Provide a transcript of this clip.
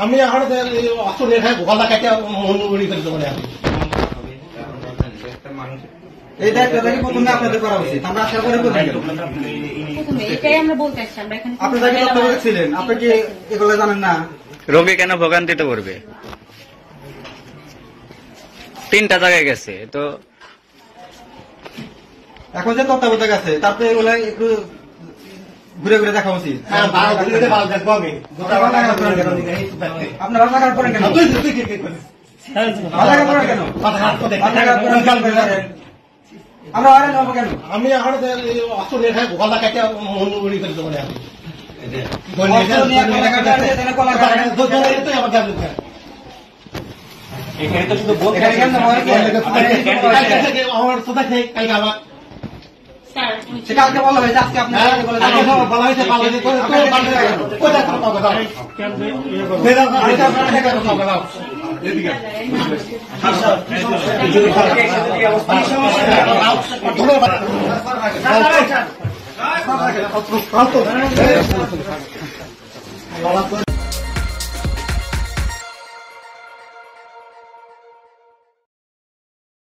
আমি এখন অস্ত্র রেখায় গলা কাটে মন্ডি করে দেবো এই দায়িত্বটা কি প্রথমে আপনাদের করা উচিত? আমরা আশা করি এটাই আমরা বলতে চাচ্ছি। আমরা এখানে আপনি তাকে তত্ত্বাবধায়ক ছিলেন, আপনি কি এগুলো জানেন না? রোগী কেন ভোগান্তিতে পড়বে? 3টা জায়গায় গেছে তো এখন যে তত্ত্বাবধায়ক আছে তারপরে এগুলো একটু ঘুরে ঘুরে দেখা উচিত। আপনার রান্নাঘর করেন কেন? আমরা আরে নেবো কেন? আমি এখন অস্ত্র রেখায় গলা কাটে মন্ডি করে দেবো এখানে তো শুধু বলতে কালকে বলা হয়েছে, আজকে আপনি বলা হয়েছে ধন্যবাদ।